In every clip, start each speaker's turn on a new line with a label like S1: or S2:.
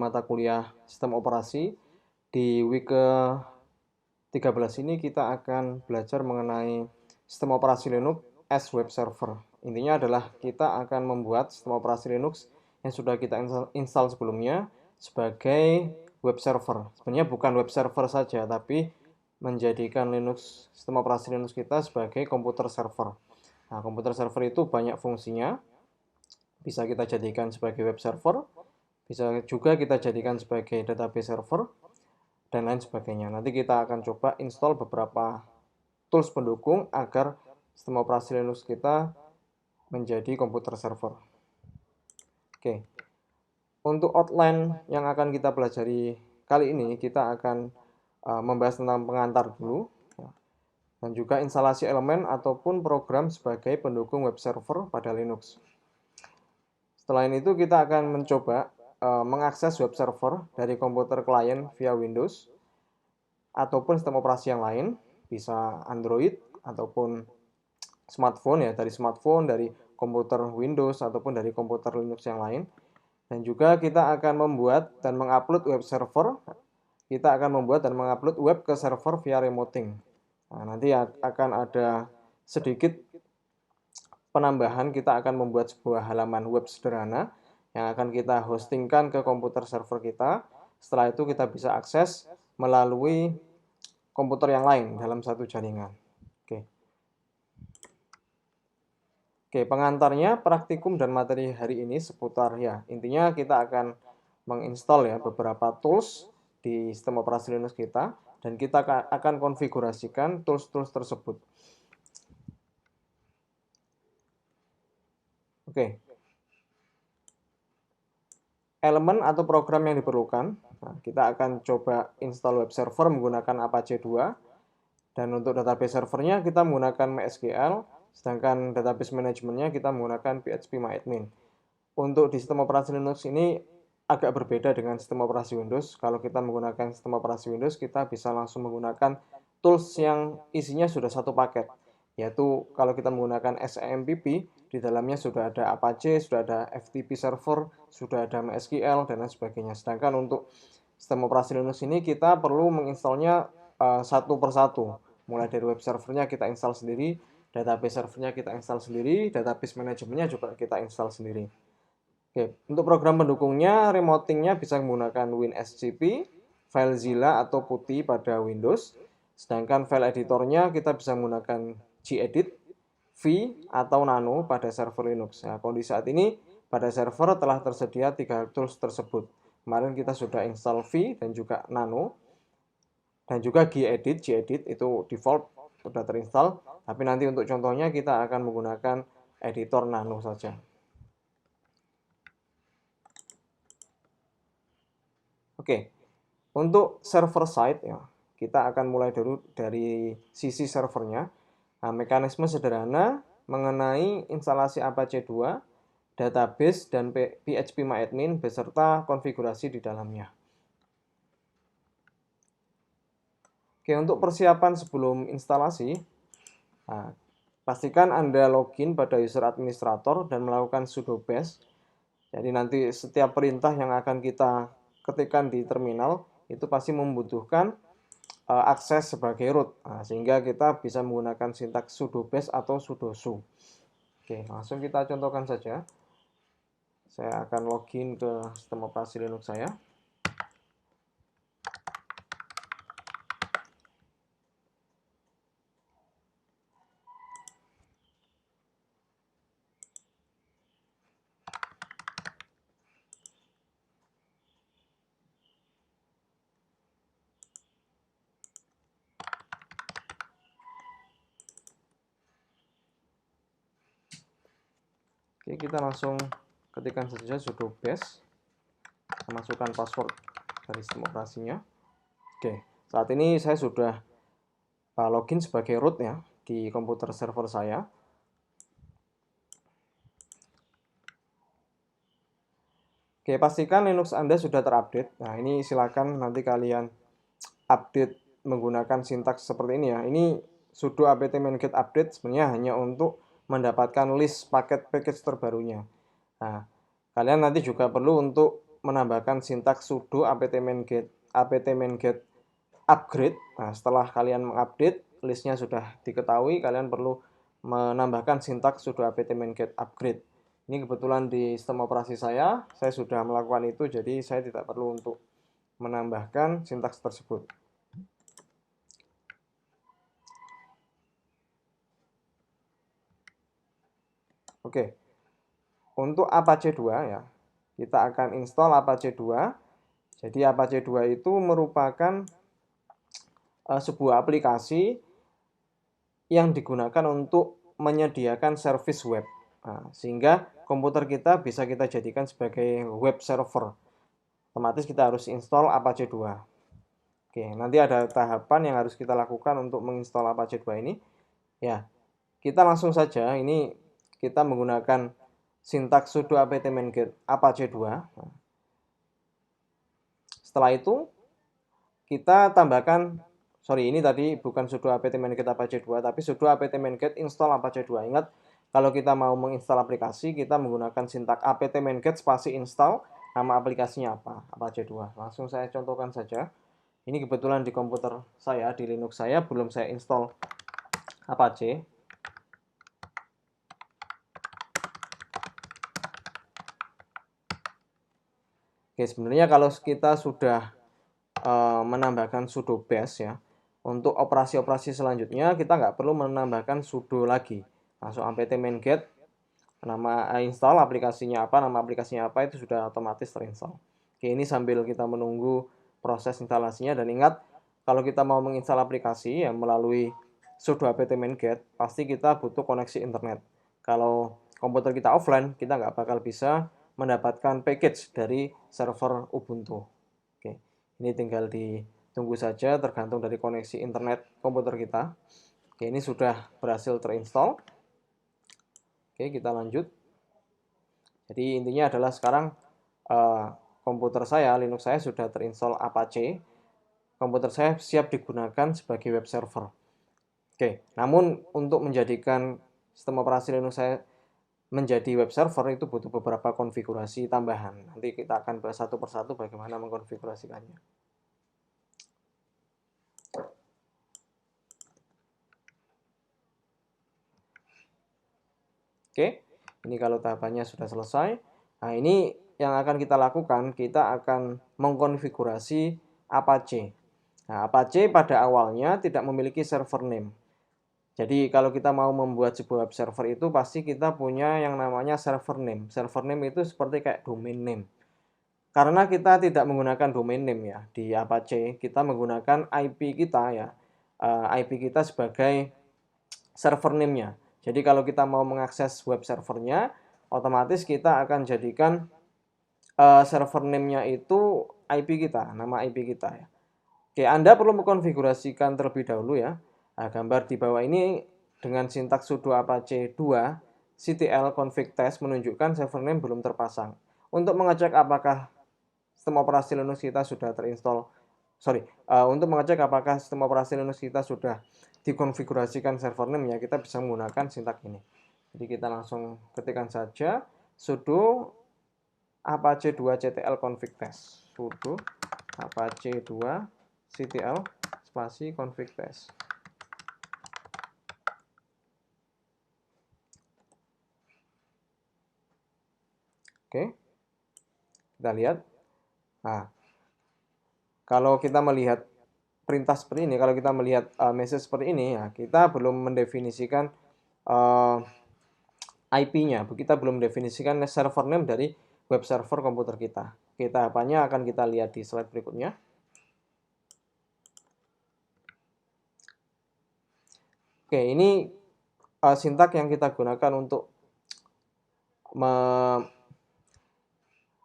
S1: mata kuliah sistem operasi. Di week ke-13 ini kita akan belajar mengenai sistem operasi Linux as web server. Intinya adalah kita akan membuat sistem operasi Linux yang sudah kita install sebelumnya sebagai web server. Sebenarnya bukan web server saja, tapi menjadikan sistem operasi Linux kita sebagai komputer server. Nah, komputer server itu banyak fungsinya. Bisa kita jadikan sebagai web server, bisa juga kita jadikan sebagai database server, dan lain sebagainya. Nanti kita akan coba install beberapa tools pendukung agar sistem operasi Linux kita menjadi komputer server. Oke, untuk outline yang akan kita pelajari kali ini, kita akan membahas tentang pengantar dulu, dan juga instalasi elemen ataupun program sebagai pendukung web server pada Linux. Selain itu, kita akan mencoba mengakses web server dari komputer klien via Windows ataupun sistem operasi yang lain, bisa Android ataupun smartphone ya, dari smartphone, dari komputer Windows ataupun dari komputer Linux yang lain. Dan juga kita akan membuat dan mengupload web server. Kita akan membuat dan mengupload web ke server via remoting. Nah, nanti akan ada sedikit penambahan. Kita akan membuat sebuah halaman web sederhana yang akan kita hostingkan ke komputer server kita. Setelah itu kita bisa akses melalui komputer yang lain dalam satu jaringan. Oke, pengantarnya praktikum dan materi hari ini seputar ya. Intinya kita akan menginstal ya beberapa tools di sistem operasi Linux kita dan kita akan konfigurasikan tools-tools tersebut. Oke. Elemen atau program yang diperlukan. Nah, kita akan coba install web server menggunakan Apache 2. Dan untuk database servernya kita menggunakan MySQL, sedangkan database manajemennya kita menggunakan phpMyAdmin. Untuk di sistem operasi Linux ini agak berbeda dengan sistem operasi Windows. Kalau kita menggunakan sistem operasi Windows, kita bisa langsung menggunakan tools yang isinya sudah satu paket. Yaitu kalau kita menggunakan SAMPP, di dalamnya sudah ada Apache, sudah ada FTP server, sudah ada MySQL, dan lain sebagainya. Sedangkan untuk sistem operasi Linux ini kita perlu menginstalnya satu persatu. Mulai dari web servernya kita install sendiri, database servernya kita install sendiri, database manajemennya juga kita install sendiri. Oke, untuk program pendukungnya, remotingnya bisa menggunakan WinSCP, FileZilla atau PuTTY pada Windows. Sedangkan file editornya kita bisa menggunakan gedit, V, atau Nano pada server Linux. Nah, kondisi saat ini pada server telah tersedia 3 tools tersebut. Kemarin kita sudah install V dan juga Nano. Dan juga gedit itu default sudah terinstall. Tapi nanti untuk contohnya kita akan menggunakan editor Nano saja. Oke, untuk server side ya, kita akan mulai dulu dari sisi servernya. Nah, mekanisme sederhana mengenai instalasi Apache 2, database, dan phpMyAdmin beserta konfigurasi di dalamnya. Oke, untuk persiapan sebelum instalasi, nah, pastikan Anda login pada user administrator dan melakukan sudo bash. Jadi nanti setiap perintah yang akan kita ketikkan di terminal itu pasti membutuhkan akses sebagai root. Nah, sehingga kita bisa menggunakan sintaks sudo bash atau sudo su. Oke, langsung kita contohkan saja. Saya akan login ke sistem operasi Linux saya. Oke, kita langsung ketikkan saja sudo bash, masukkan password dari sistem operasinya. Oke, saat ini saya sudah login sebagai root ya di komputer server saya. Oke, pastikan Linux Anda sudah terupdate. Nah, ini silakan nanti kalian update menggunakan sintaks seperti ini ya. Ini sudo apt-get update sebenarnya hanya untuk mendapatkan list paket package terbarunya. Nah, kalian nanti juga perlu untuk menambahkan sintaks sudo apt-get upgrade. Nah, setelah kalian mengupdate, listnya sudah diketahui, kalian perlu menambahkan sintaks sudo apt-get upgrade. Ini kebetulan di sistem operasi saya sudah melakukan itu, jadi saya tidak perlu untuk menambahkan sintaks tersebut. Oke, untuk Apache 2 ya, kita akan install Apache 2. Jadi Apache 2 itu merupakan sebuah aplikasi yang digunakan untuk menyediakan service web. Nah, sehingga komputer kita bisa kita jadikan sebagai web server. Otomatis kita harus install Apache 2. Oke, nanti ada tahapan yang harus kita lakukan untuk menginstal Apache 2 ini. Ya, kita langsung saja, ini kita menggunakan sintaks sudo apt-get Apache 2. Setelah itu, kita tambahkan, ini tadi bukan sudo apt-get Apache 2, tapi sudo apt-get install Apache 2. Ingat, kalau kita mau menginstal aplikasi, kita menggunakan sintaks apt-get spasi install, nama aplikasinya apa? Apache 2. Langsung saya contohkan saja. Ini kebetulan di komputer saya, di Linux saya, belum saya install Apache. Oke, sebenarnya kalau kita sudah menambahkan sudo bash ya, untuk operasi-operasi selanjutnya kita nggak perlu menambahkan sudo lagi. Langsung apt-get, nama install aplikasinya apa, nama aplikasinya apa, itu sudah otomatis terinstall. Oke, ini sambil kita menunggu proses instalasinya, dan ingat, kalau kita mau menginstal aplikasi ya melalui sudo apt-get, pasti kita butuh koneksi internet. Kalau komputer kita offline, kita nggak bakal bisa mendapatkan package dari server Ubuntu. Oke, ini tinggal ditunggu saja, tergantung dari koneksi internet komputer kita. Oke, ini sudah berhasil terinstall. Oke, kita lanjut. Jadi intinya adalah sekarang komputer saya, Linux saya sudah terinstall Apache. Komputer saya siap digunakan sebagai web server. Oke, namun untuk menjadikan sistem operasi Linux saya menjadi web server itu butuh beberapa konfigurasi tambahan. Nanti kita akan bahas satu persatu bagaimana mengkonfigurasikannya. Oke, ini kalau tahapannya sudah selesai. Nah, ini yang akan kita lakukan, kita akan mengkonfigurasi Apache. Nah, Apache pada awalnya tidak memiliki server name. Jadi kalau kita mau membuat sebuah web server itu pasti kita punya yang namanya server name. Server name itu seperti kayak domain name. Karena kita tidak menggunakan domain name ya di Apache, kita menggunakan IP kita ya. IP kita sebagai server name-nya. Jadi kalau kita mau mengakses web servernya, otomatis kita akan jadikan server name-nya itu IP kita, nama IP kita ya. Oke, Anda perlu mengkonfigurasikan terlebih dahulu ya. Nah, gambar di bawah ini dengan sintaks sudo apache 2 ctl config test menunjukkan server name belum terpasang. Untuk mengecek apakah sistem operasi Linux kita sudah terinstall, untuk mengecek apakah sistem operasi Linux kita sudah dikonfigurasikan server name ya, kita bisa menggunakan sintaks ini. Jadi kita langsung ketikkan saja sudo apache 2 ctl config test. Sudo apache 2 ctl spasi config test. Oke, kita lihat. Nah, kalau kita melihat perintah seperti ini, kalau kita melihat message seperti ini, ya, kita belum mendefinisikan IP-nya. Kita belum mendefinisikan server name dari web server komputer kita. Tahapannya akan kita lihat di slide berikutnya. Oke, ini sintaks yang kita gunakan untuk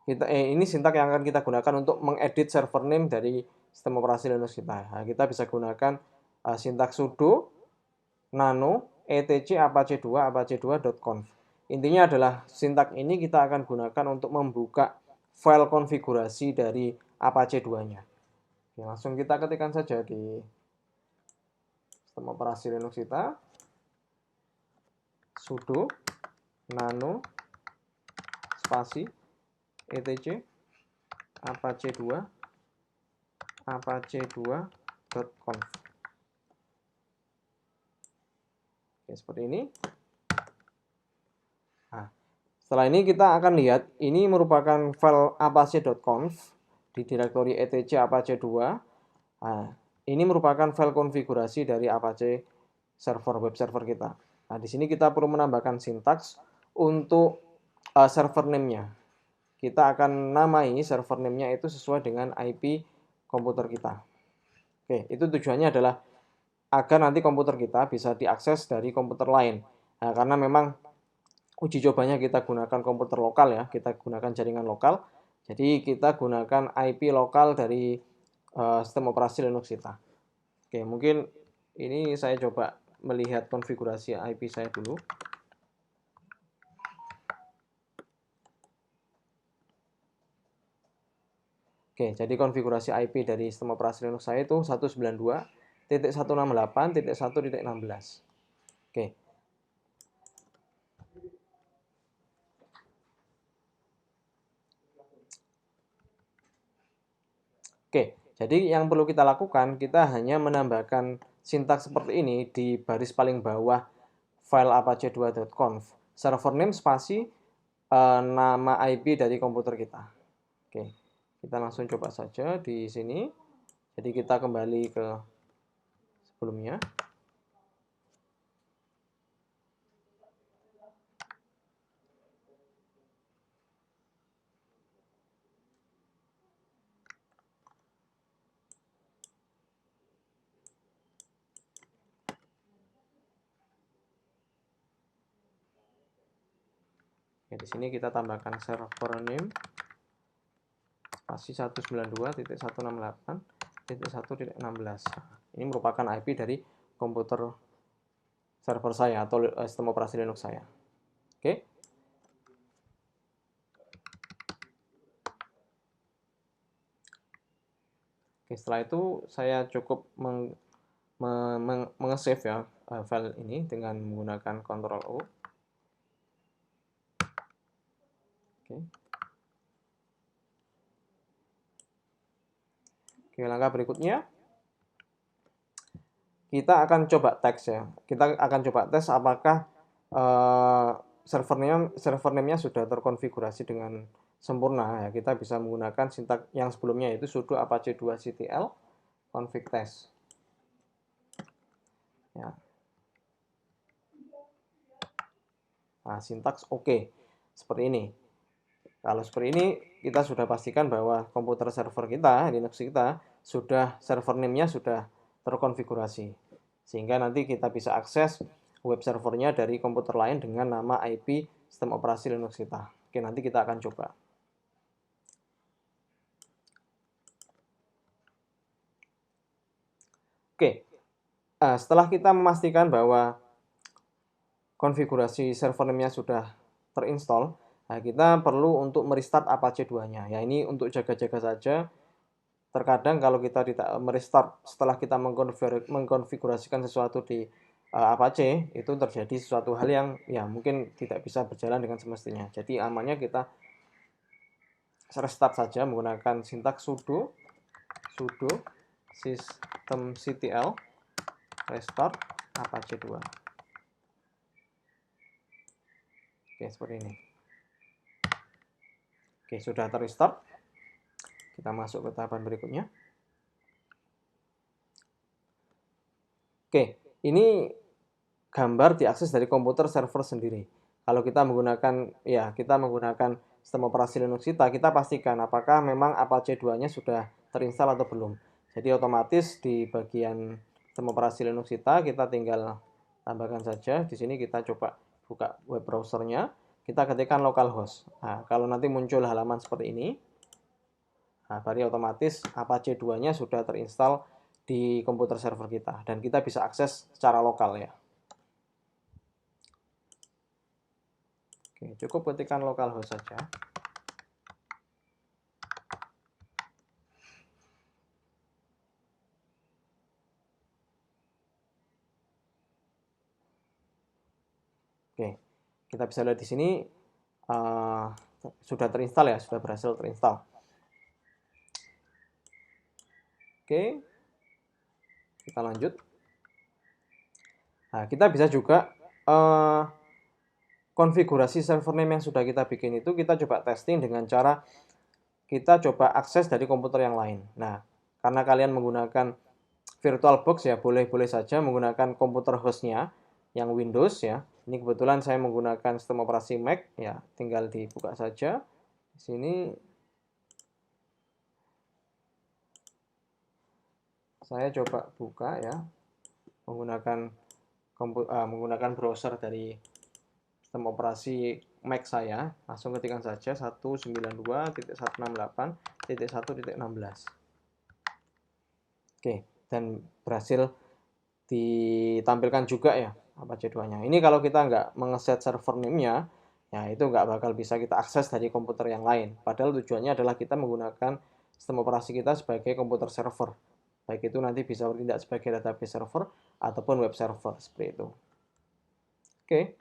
S1: ini sintaks yang akan kita gunakan untuk mengedit server name dari sistem operasi Linux kita. Nah, kita bisa gunakan sintaks sudo nano etc apache 2 apache2.conf. Intinya adalah sintaks ini kita akan gunakan untuk membuka file konfigurasi dari Apache 2-nya. Oke, langsung kita ketikkan saja di sistem operasi Linux kita. Sudo nano spasi etc apache2.conf. Oke, seperti ini. Nah, setelah ini kita akan lihat, ini merupakan file apache.conf di direktori etc apache2. Nah, ini merupakan file konfigurasi dari Apache server, web server kita. Nah, di sini kita perlu menambahkan sintaks untuk server name-nya. Kita akan namai server name-nya itu sesuai dengan IP komputer kita. Oke, itu tujuannya adalah agar nanti komputer kita bisa diakses dari komputer lain. Nah, karena memang uji cobanya kita gunakan komputer lokal ya, kita gunakan jaringan lokal. Jadi kita gunakan IP lokal dari sistem operasi Linux kita. Oke, mungkin ini saya coba melihat konfigurasi IP saya dulu. Oke, jadi konfigurasi IP dari sistem operasi Linux saya itu 192.168.1.16. Oke. Oke, jadi yang perlu kita lakukan, kita hanya menambahkan sintaks seperti ini di baris paling bawah file apache2.conf. Server name spasi nama IP dari komputer kita. Oke, kita langsung coba saja di sini. Jadi kita kembali ke sebelumnya. Ya, di sini kita tambahkan server name spasi 192.168.1.16. Ini merupakan IP dari komputer server saya atau sistem operasi Linux saya. Oke. Oke, setelah itu saya cukup meng-save ya file ini dengan menggunakan Ctrl O. Oke. Oke, langkah berikutnya kita akan coba tes ya. Kita akan coba tes apakah server name-nya sudah terkonfigurasi dengan sempurna ya. Kita bisa menggunakan sintak yang sebelumnya, yaitu sudo apache2ctl config test. Ya. Nah, sintaks oke. Seperti ini. Kalau seperti ini, kita sudah pastikan bahwa komputer server kita, Linux kita, server name-nya sudah terkonfigurasi. Sehingga nanti kita bisa akses web servernya dari komputer lain dengan nama IP sistem operasi Linux kita. Oke, nanti kita akan coba. Oke, setelah kita memastikan bahwa konfigurasi server name-nya sudah terinstall, nah kita perlu untuk merestart Apache 2-nya. Ya, ini untuk jaga-jaga saja. Terkadang kalau kita tidak merestart setelah kita mengkonfigurasikan sesuatu di Apache, itu terjadi sesuatu hal yang ya mungkin tidak bisa berjalan dengan semestinya. Jadi amannya kita restart saja menggunakan sintaks sudo systemctl restart apache 2. Oke, seperti ini. Oke, sudah terrestart. Kita masuk ke tahapan berikutnya. Oke, ini gambar diakses dari komputer server sendiri. Kalau kita menggunakan sistem operasi Linux kita pastikan apakah memang Apache 2-nya sudah terinstall atau belum. Jadi otomatis di bagian sistem operasi Linux kita tinggal tambahkan saja. Di sini kita coba buka web browsernya, kita ketikkan localhost. Nah, kalau nanti muncul halaman seperti ini, nah, berarti otomatis Apache 2-nya sudah terinstall di komputer server kita dan kita bisa akses secara lokal ya. Oke, cukup ketikkan localhost saja. Oke, kita bisa lihat di sini sudah terinstall ya, sudah berhasil terinstall. Oke, kita lanjut. Nah, kita bisa juga konfigurasi server name yang sudah kita bikin itu kita coba testing dengan cara kita coba akses dari komputer yang lain. Nah, karena kalian menggunakan VirtualBox ya, boleh-boleh saja menggunakan komputer hostnya yang Windows ya. Ini kebetulan saya menggunakan sistem operasi Mac ya, tinggal dibuka saja. Di sini saya coba buka ya, menggunakan browser dari sistem operasi Mac saya. Langsung ketikkan saja 192.168.1.16. Oke, dan berhasil ditampilkan juga ya apa jadwalnya. Ini kalau kita nggak mengeset server name-nya, ya itu nggak bakal bisa kita akses dari komputer yang lain. Padahal tujuannya adalah kita menggunakan sistem operasi kita sebagai komputer server. Baik itu nanti bisa bertindak sebagai database server ataupun web server seperti itu. Oke,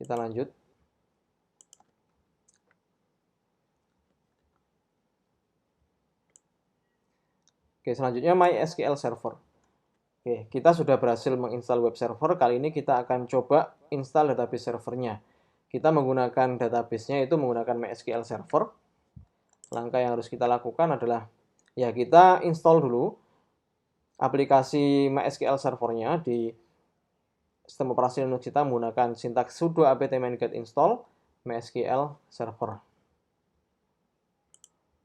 S1: kita lanjut. Oke, selanjutnya MySQL Server. Oke, kita sudah berhasil menginstal web server. Kali ini kita akan coba install database servernya. Kita menggunakan database-nya itu menggunakan MySQL Server. Langkah yang harus kita lakukan adalah ya kita install dulu aplikasi MySQL Servernya di sistem operasi Linux kita menggunakan sintaks sudo apt-get install MySQL Server.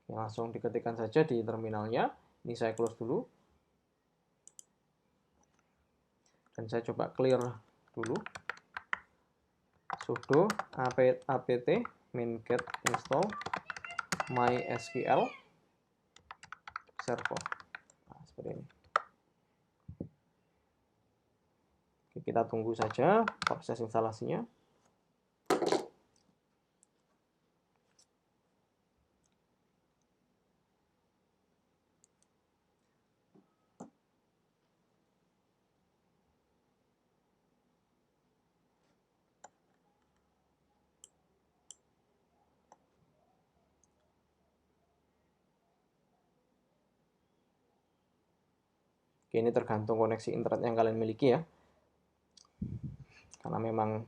S1: Langsung diketikkan saja di terminalnya. Ini saya close dulu. Dan saya coba clear dulu. Sudo apt-get install MySQL Server. Nah, seperti ini. Oke, kita tunggu saja proses instalasinya. Oke, ini tergantung koneksi internet yang kalian miliki ya. Karena memang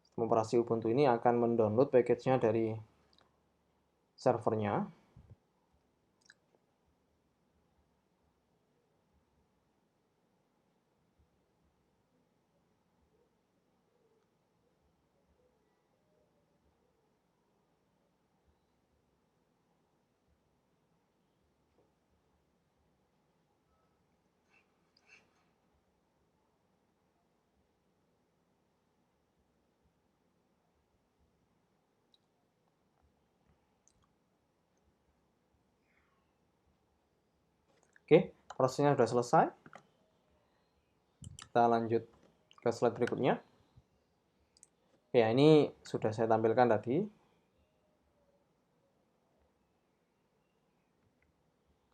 S1: sistem operasi Ubuntu ini akan mendownload package-nya dari servernya. Oke, prosesnya sudah selesai. Kita lanjut ke slide berikutnya. Ya, ini sudah saya tampilkan tadi.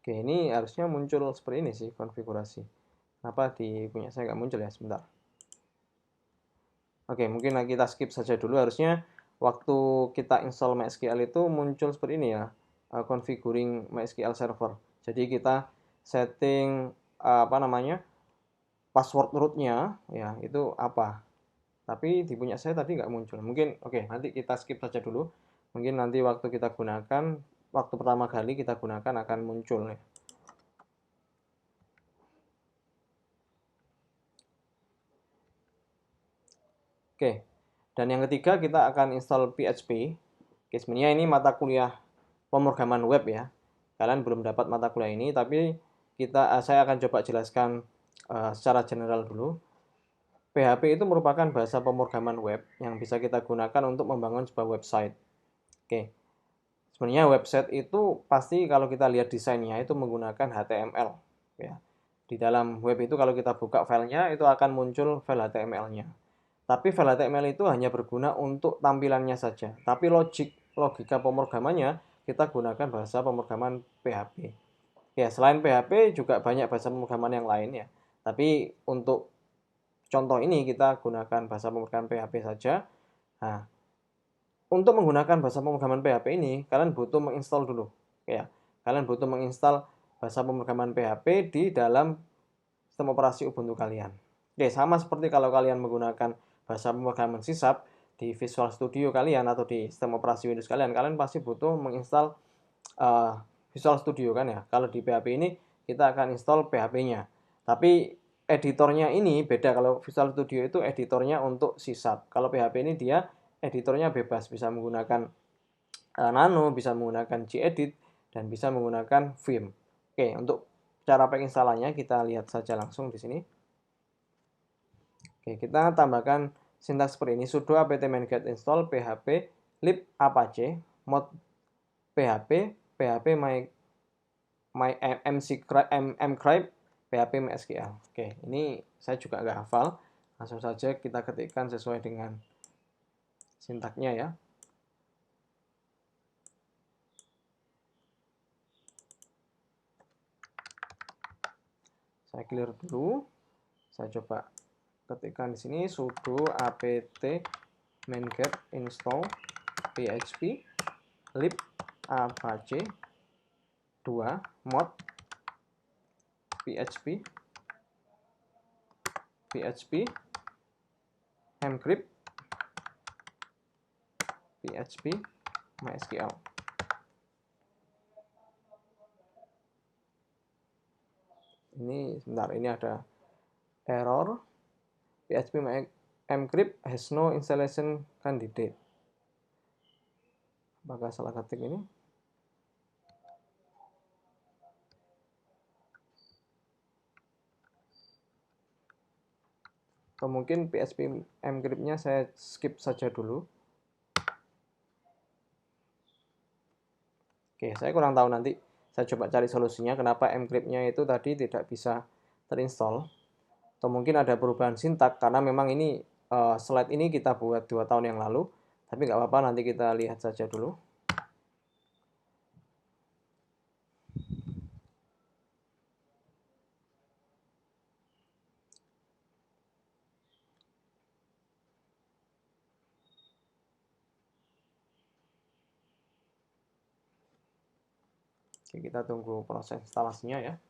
S1: Oke, ini harusnya muncul seperti ini sih konfigurasi. Kenapa di punya saya nggak muncul ya? Sebentar. Oke, mungkin kita skip saja dulu. Harusnya waktu kita install MySQL itu muncul seperti ini ya, configuring MySQL server. Jadi kita setting apa namanya password root-nya ya itu apa. Tapi di punya saya tadi nggak muncul. Mungkin oke, nanti kita skip saja dulu. Mungkin nanti waktu kita gunakan, waktu pertama kali kita gunakan akan muncul ya. Oke, dan yang ketiga kita akan install PHP. Oke, sebenarnya ini mata kuliah pemrograman web ya. Kalian belum dapat mata kuliah ini, tapi saya akan coba jelaskan secara general dulu. PHP itu merupakan bahasa pemrograman web yang bisa kita gunakan untuk membangun sebuah website. Oke, sebenarnya website itu pasti kalau kita lihat desainnya itu menggunakan HTML. Ya. Di dalam web itu kalau kita buka filenya itu akan muncul file HTML-nya. Tapi file HTML itu hanya berguna untuk tampilannya saja. Tapi logika pemrogramannya kita gunakan bahasa pemrograman PHP. Ya, selain PHP juga banyak bahasa pemrograman yang lain ya. Tapi untuk contoh ini kita gunakan bahasa pemrograman PHP saja. Nah, untuk menggunakan bahasa pemrograman PHP ini, kalian butuh menginstal dulu. Ya, kalian butuh menginstal bahasa pemrograman PHP di dalam sistem operasi Ubuntu kalian. Oke, sama seperti kalau kalian menggunakan bahasa pemrograman C# di Visual Studio kalian atau di sistem operasi Windows kalian pasti butuh menginstal Visual Studio kan ya. Kalau di PHP ini kita akan install PHP-nya. Tapi editornya ini beda. Kalau Visual Studio itu editornya untuk C#. Kalau PHP ini dia editornya bebas, bisa menggunakan Nano, bisa menggunakan Gedit, dan bisa menggunakan Vim. Oke, untuk cara penginstalannya kita lihat saja langsung di sini. Oke, kita tambahkan sintaks seperti ini: sudo apt-get install php lib apache mod php php my mcrypt php mysql. Oke, ini saya juga nggak hafal. Langsung saja kita ketikkan sesuai dengan sintaknya ya. Saya clear dulu. Saya coba ketikkan di sini sudo apt-get install php lib apache 2 mod php mcrypt php mysql. Ini sebentar, ini ada error php mcrypt has no installation candidate. Apakah salah ketik ini? Atau mungkin PHP mcrypt-nya saya skip saja dulu. Oke, saya kurang tahu, nanti saya coba cari solusinya kenapa mcrypt-nya itu tadi tidak bisa terinstall. Atau mungkin ada perubahan sintak karena memang ini slide ini kita buat 2 tahun yang lalu. Tapi nggak apa-apa, nanti kita lihat saja dulu. Oke, kita tunggu proses instalasinya ya.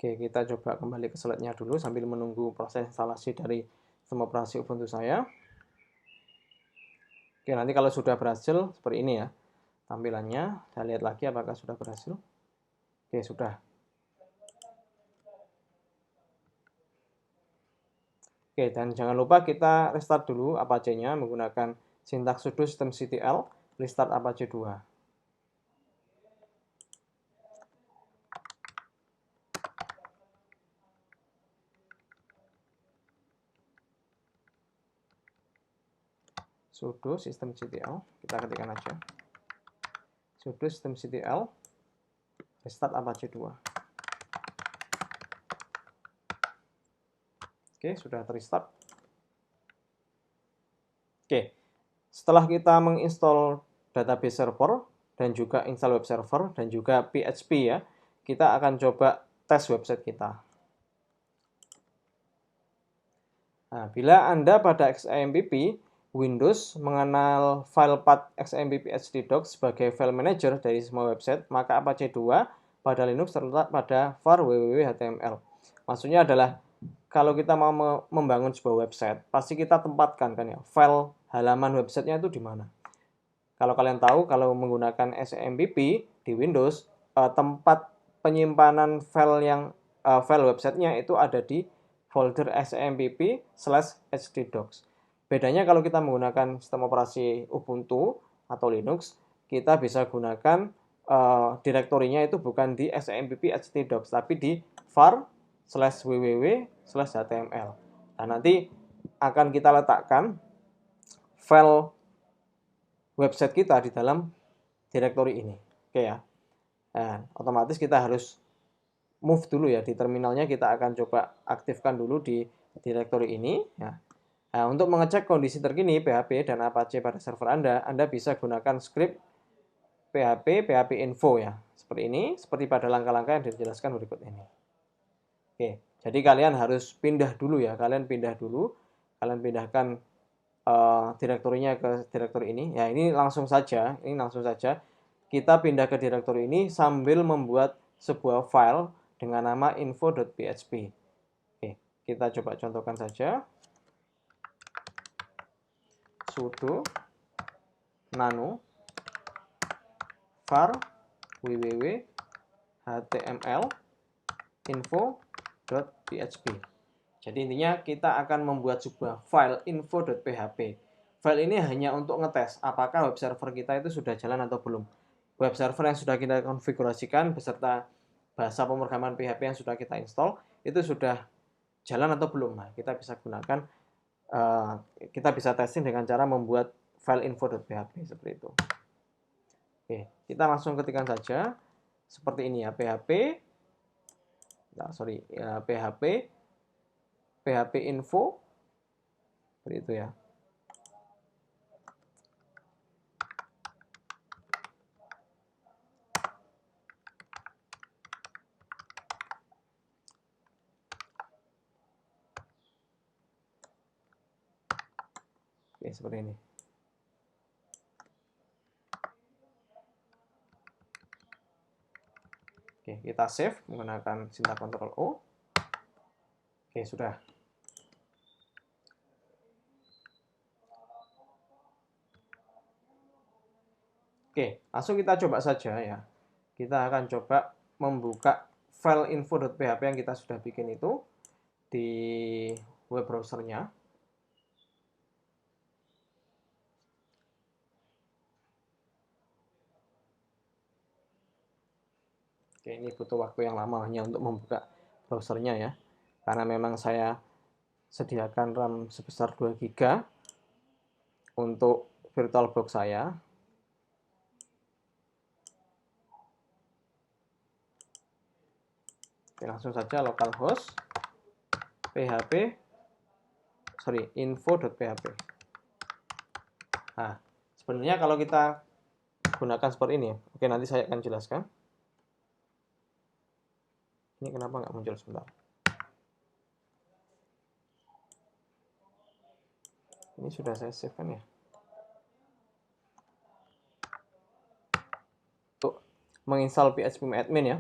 S1: Oke, kita coba kembali ke slide-nya dulu sambil menunggu proses instalasi dari sistem operasi Ubuntu saya. Oke, nanti kalau sudah berhasil seperti ini ya tampilannya. Saya lihat lagi apakah sudah berhasil. Oke, sudah. Oke, dan jangan lupa kita restart dulu Apache-nya menggunakan sintaks sudo systemctl restart apache 2. Sudo systemctl, kita ketikkan aja sudo systemctl restart apache 2. Oke, sudah terstart. Oke, setelah kita menginstall database server dan juga install web server dan juga PHP ya, kita akan coba tes website kita. Nah, bila Anda pada XAMPP Windows mengenal file path XAMPP htdocs sebagai file manager dari semua website, maka Apache 2 pada Linux terletak pada var www.html. Maksudnya adalah kalau kita mau membangun sebuah website, pasti kita tempatkan kan ya, file halaman websitenya itu di mana. Kalau kalian tahu, kalau menggunakan XAMPP di Windows, tempat penyimpanan file websitenya itu ada di folder xampp/htdocs. Bedanya kalau kita menggunakan sistem operasi Ubuntu atau Linux, kita bisa gunakan direktorinya itu bukan di xampp/htdocs, tapi di var/www/html. Nah, nanti akan kita letakkan file website kita di dalam direktori ini. Oke ya. Nah, otomatis kita harus move dulu ya, di terminalnya kita akan coba aktifkan dulu di directory ini ya. Nah, untuk mengecek kondisi terkini PHP dan Apache pada server Anda bisa gunakan script php info ya. Seperti ini, seperti pada langkah-langkah yang dijelaskan berikut ini. Oke, jadi kalian harus pindah dulu ya, kalian pindahkan direktorinya ke direktori ini. Ya, ini langsung saja kita pindah ke direktori ini sambil membuat sebuah file dengan nama info.php. Oke, kita coba contohkan saja. Sudo nano var www html info.php. Jadi intinya kita akan membuat sebuah file info.php. File ini hanya untuk ngetes apakah web server kita itu sudah jalan atau belum. Web server yang sudah kita konfigurasikan beserta bahasa pemrograman PHP yang sudah kita install itu sudah jalan atau belum. Nah, kita bisa gunakan kita bisa testing dengan cara membuat file info.php seperti itu. Oke, kita langsung ketikkan saja seperti ini ya, php info seperti itu ya. Oke, seperti ini. Oke, kita save menggunakan sintak Ctrl O. Oke, sudah. Oke, langsung kita coba saja ya. Kita akan coba membuka file info.php yang kita sudah bikin itu di web browsernya. Oke, ini butuh waktu yang lama hanya untuk membuka browsernya ya. Karena memang saya sediakan RAM sebesar 2 GB untuk VirtualBox saya. Oke, langsung saja localhost info.php. Nah, sebenarnya kalau kita gunakan seperti ini ya. Oke, nanti saya akan jelaskan. Ini kenapa nggak muncul sebentar? Ini sudah saya save kan ya. Untuk menginstal phpMyAdmin ya.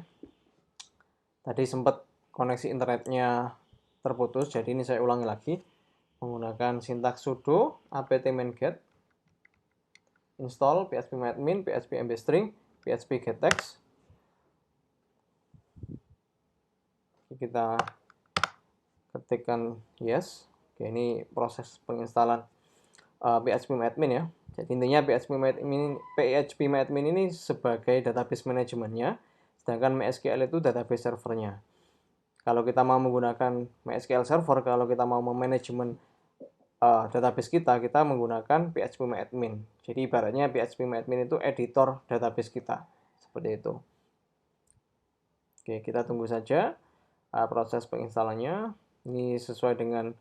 S1: Tadi sempat koneksi internetnya terputus, jadi ini saya ulangi lagi. Menggunakan sintaks sudo apt-get install phpMyAdmin, php-mbstring, php-gettext. Kita ketikkan yes. Oke, ini proses penginstalan phpMyAdmin ya. Jadi intinya phpMyAdmin ini sebagai database manajemennya, sedangkan MySQL itu database servernya. Kalau kita mau menggunakan MySQL server, kalau kita mau memanajemen database kita menggunakan phpMyAdmin. Jadi ibaratnya phpMyAdmin itu editor database kita. Seperti itu. Oke, kita tunggu saja proses penginstalannya. Ini sesuai dengan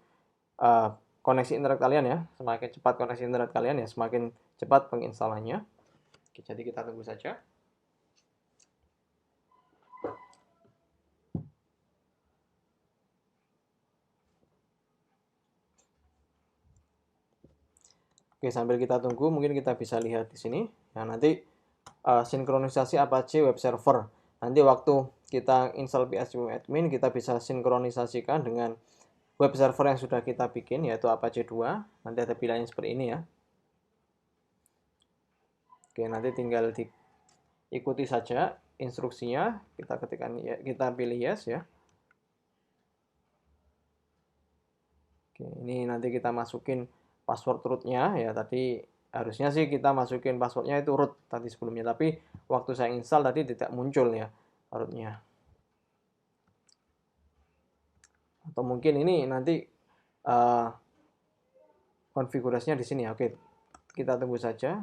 S1: koneksi internet kalian ya. Semakin cepat koneksi internet kalian ya, semakin cepat penginstalannya. Oke, jadi kita tunggu saja. Oke, sambil kita tunggu, mungkin kita bisa lihat di sini. Nah, nanti sinkronisasi Apache web server. Nanti waktu kita install phpMyAdmin, kita bisa sinkronisasikan dengan web server yang sudah kita bikin, yaitu Apache 2. Nanti ada pilihannya seperti ini ya. Oke, nanti tinggal diikuti saja instruksinya. Kita ketikkan ya, kita pilih yes ya. Oke, ini nanti kita masukin password rootnya ya. Tadi harusnya sih kita masukin passwordnya itu root tadi sebelumnya, tapi waktu saya install tadi tidak muncul ya rootnya. Atau mungkin ini nanti konfigurasinya di sini ya. Oke, kita tunggu saja.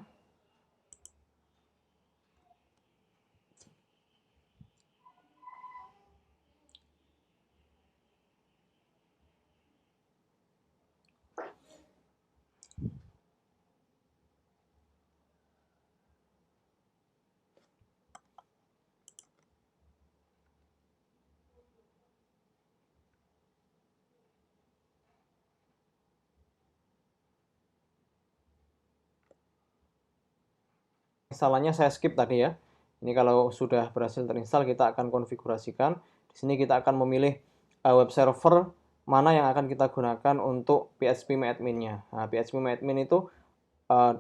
S1: penginstalannya saya skip tadi ya. Ini kalau sudah berhasil terinstall kita akan konfigurasikan. Di sini kita akan memilih web server mana yang akan kita gunakan untuk phpMyAdmin-nya. Nah, phpMyAdmin itu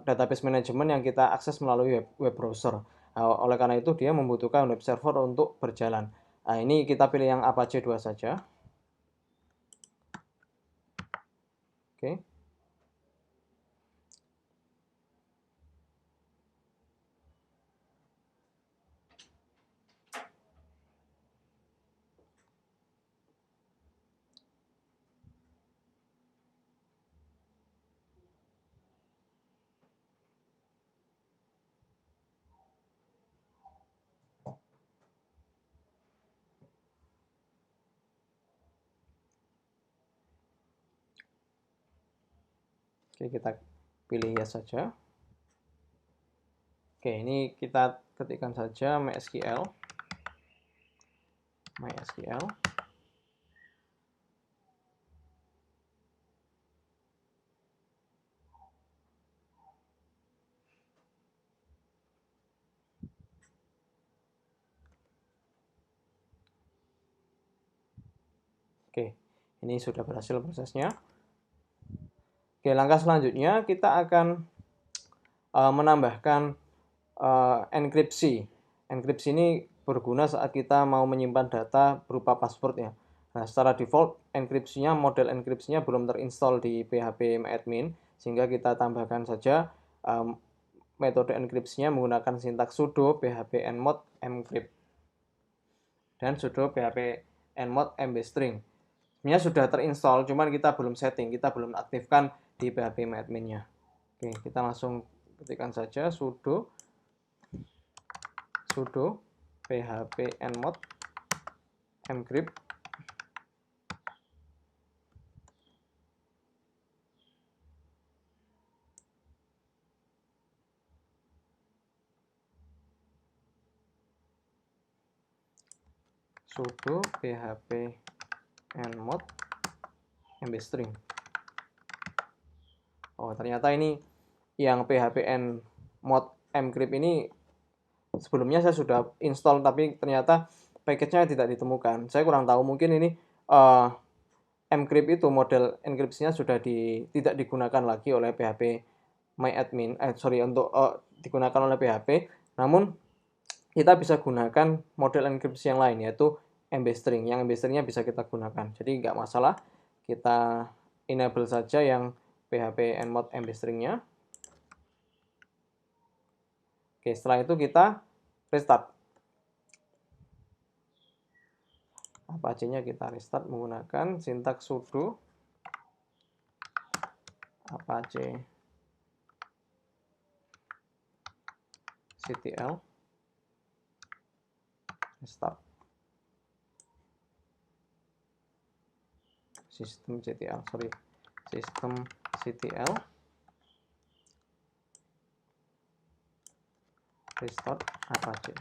S1: database management yang kita akses melalui web browser. Nah, oleh karena itu dia membutuhkan web server untuk berjalan. Nah, ini kita pilih yang Apache 2 saja. Oke. Oke, kita pilih ya saja. Oke, ini kita ketikkan saja MySQL. Oke, ini sudah berhasil prosesnya. Oke, langkah selanjutnya kita akan menambahkan enkripsi. Enkripsi ini berguna saat kita mau menyimpan data berupa password ya. Nah, secara default enkripsinya, model enkripsinya belum terinstall di phpMyAdmin, sehingga kita tambahkan saja metode enkripsinya menggunakan sintaks sudo phpNmod encrypt dan sudo phpNmod mbstring. Sebenarnya sudah terinstall, cuman kita belum setting, kita belum aktifkan di phpMyAdmin-nya. Oke, kita langsung ketikkan saja sudo phpNmod encrypt. Sudo phpNmod mbstring. Oh, ternyata ini yang phpNmod encrypt ini sebelumnya saya sudah install, tapi ternyata package-nya tidak ditemukan. Saya kurang tahu, mungkin ini encrypt itu model enkripsinya sudah tidak digunakan lagi oleh phpMyAdmin, untuk digunakan oleh PHP. Namun kita bisa gunakan model enkripsi yang lain, yaitu mbstring. Yang mbstringnya bisa kita gunakan, jadi nggak masalah. Kita enable saja yang phpNmod mbstringnya. Oke, setelah itu kita restart. Apache-nya kita restart menggunakan sintaks sudo apache ctl restart sistem ctl restart apache.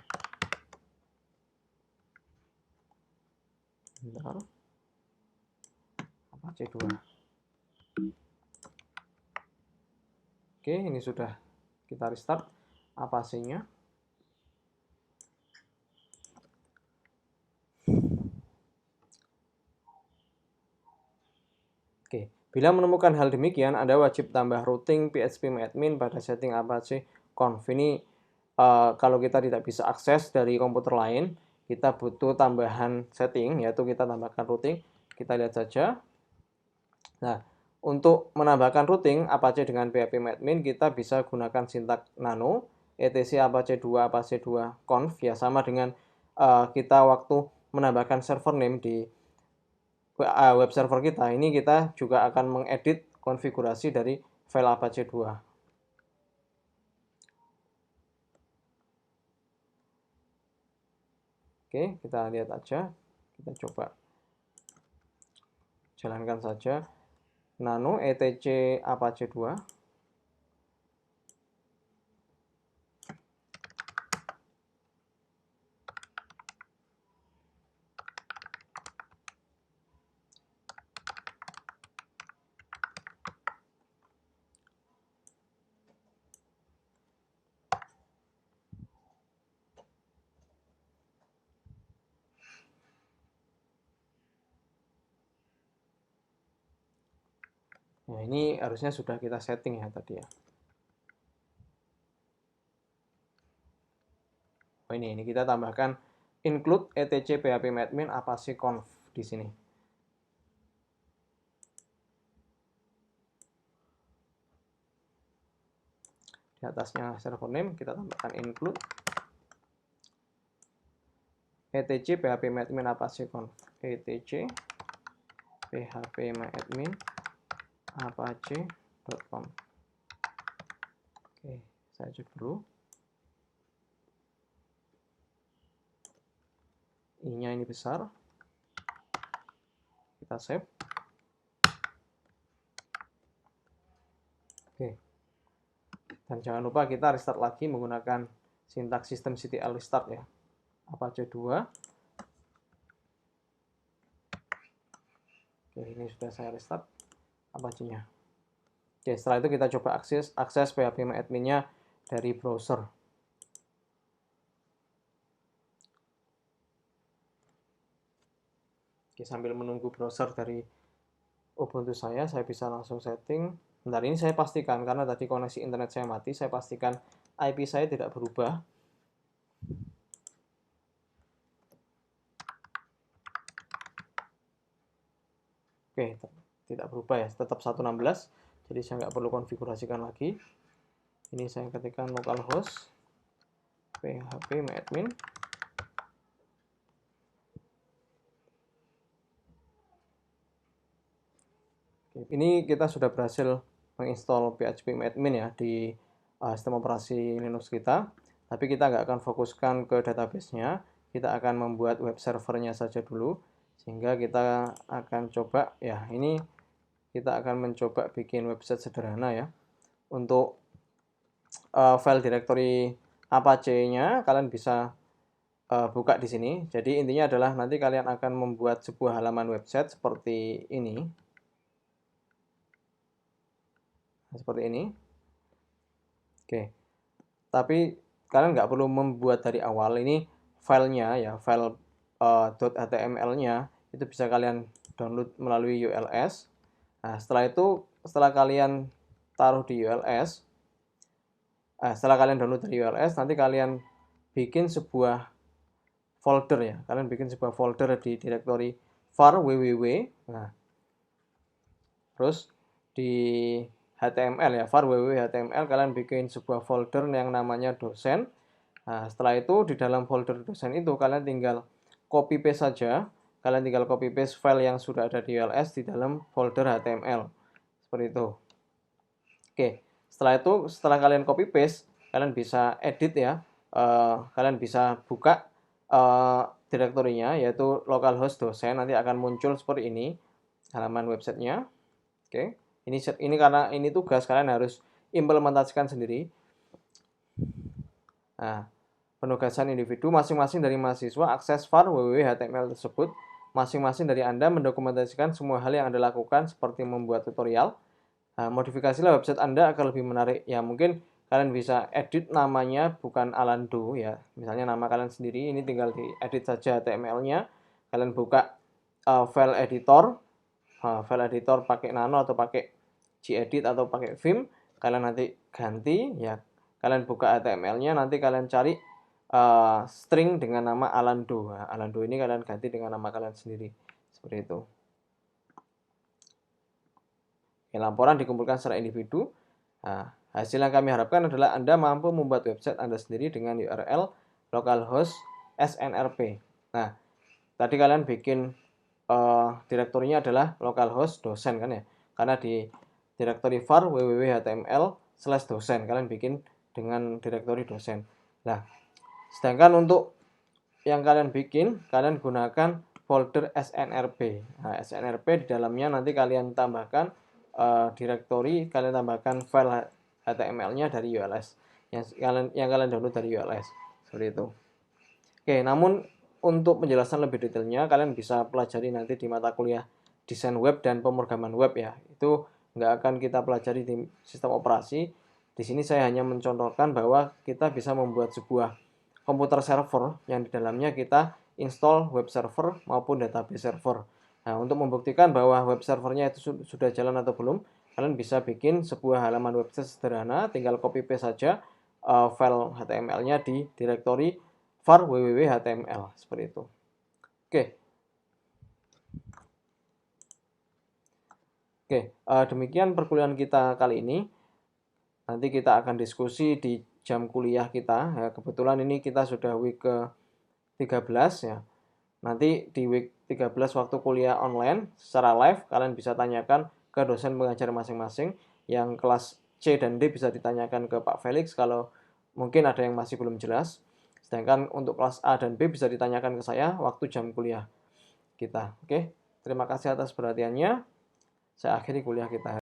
S1: Bentar. Apache 2. Oke, ini sudah kita restart Apache-nya. Oke, bila menemukan hal demikian, Anda wajib tambah routing phpMyAdmin pada setting Apache conf. Ini kalau kita tidak bisa akses dari komputer lain, kita butuh tambahan setting, yaitu kita tambahkan routing. Kita lihat saja. Nah, untuk menambahkan routing Apache dengan phpMyAdmin, kita bisa gunakan sintaks nano, etc apache 2 conf, ya sama dengan kita waktu menambahkan server name di web server kita. Ini kita juga akan mengedit konfigurasi dari file Apache 2. Oke, kita lihat aja. Kita coba jalankan saja. Nano etc Apache 2. Nah, ini harusnya sudah kita setting ya tadi ya. Oh, ini kita tambahkan include etc phpMyAdmin apache-conf di sini. Di atasnya server name kita tambahkan include etc phpMyAdmin apache-conf etc phpMyAdmin apache.conf. Oke, saya cek dulu. I-nya ini besar. Kita save. Oke. Dan jangan lupa kita restart lagi menggunakan sintaks systemctl restart ya. Apache 2. Oke, ini sudah saya restart Apache-nya. Oke, setelah itu kita coba akses phpMyAdmin-nya dari browser. Oke, sambil menunggu browser dari Ubuntu saya bisa langsung setting. Bentar, ini saya pastikan, karena tadi koneksi internet saya mati, saya pastikan IP saya tidak berubah. Oke, tidak berubah ya, tetap 116. Jadi saya nggak perlu konfigurasikan lagi. Ini saya ketikkan localhost phpMyAdmin. Ini kita sudah berhasil menginstall phpMyAdmin ya di sistem operasi Linux kita. Tapi kita nggak akan fokuskan ke database-nya. Kita akan membuat web servernya saja dulu. Sehingga kita akan coba, ya ini kita akan mencoba bikin website sederhana ya. Untuk file directory Apache-nya kalian bisa buka di sini. Jadi intinya adalah nanti kalian akan membuat sebuah halaman website seperti ini. Seperti ini. Oke. Tapi kalian nggak perlu membuat dari awal. Ini filenya ya, file .html-nya itu bisa kalian download melalui ULS. Nah, setelah itu, setelah kalian taruh di ULS, setelah kalian download dari ULS, nanti kalian bikin sebuah folder ya. Kalian bikin sebuah folder di directory var www. Nah, terus di HTML ya, var www HTML, kalian bikin sebuah folder yang namanya dosen. Nah, setelah itu di dalam folder dosen itu kalian tinggal copy paste saja. Kalian tinggal copy paste file yang sudah ada di ULS di dalam folder HTML. Seperti itu. Oke, setelah itu, setelah kalian copy paste, kalian bisa edit ya. Kalian bisa buka direktorinya, yaitu localhost dosen. Nanti akan muncul seperti ini halaman websitenya. Oke, ini karena ini tugas, kalian harus implementasikan sendiri. Nah, penugasan individu masing-masing dari mahasiswa akses var www HTML tersebut. Masing-masing dari Anda mendokumentasikan semua hal yang Anda lakukan seperti membuat tutorial. Nah, modifikasilah website Anda agar lebih menarik. Ya, mungkin kalian bisa edit namanya bukan Alando ya. Misalnya nama kalian sendiri, ini tinggal diedit saja HTML-nya. Kalian buka file editor. File editor pakai Nano atau pakai gedit atau pakai Vim. Kalian nanti ganti ya. Kalian buka HTML-nya, nanti kalian cari string dengan nama Alando. Nah, Alando ini kalian ganti dengan nama kalian sendiri. Seperti itu. Ya, laporan dikumpulkan secara individu. Nah, hasil yang kami harapkan adalah Anda mampu membuat website Anda sendiri dengan URL localhost snrp. Nah, tadi kalian bikin direktorinya adalah localhost dosen kan ya. Karena di direktori var www html/dosen kalian bikin dengan direktori dosen. Nah, sedangkan untuk yang kalian bikin, kalian gunakan folder snrp. Nah, snrp di dalamnya nanti kalian tambahkan direktori, kalian tambahkan file HTML-nya dari ULS yang kalian download dari ULS. Seperti itu. Oke, namun untuk penjelasan lebih detailnya kalian bisa pelajari nanti di mata kuliah desain web dan pemrograman web ya. Itu nggak akan kita pelajari di sistem operasi. Di sini saya hanya mencontohkan bahwa kita bisa membuat sebuah komputer server yang di dalamnya kita install web server maupun database server. Nah, untuk membuktikan bahwa web servernya itu sudah jalan atau belum, kalian bisa bikin sebuah halaman website sederhana, tinggal copy paste saja file HTML-nya di direktori var www.html seperti itu. Oke. Demikian perkuliahan kita kali ini. Nanti kita akan diskusi di jam kuliah kita. Ya, kebetulan ini kita sudah week ke-13 ya. Nanti di week 13 waktu kuliah online secara live, kalian bisa tanyakan ke dosen pengajar masing-masing. Yang kelas C dan D bisa ditanyakan ke Pak Felix kalau mungkin ada yang masih belum jelas. Sedangkan untuk kelas A dan B bisa ditanyakan ke saya waktu jam kuliah kita. Oke, terima kasih atas perhatiannya. Saya akhiri kuliah kita.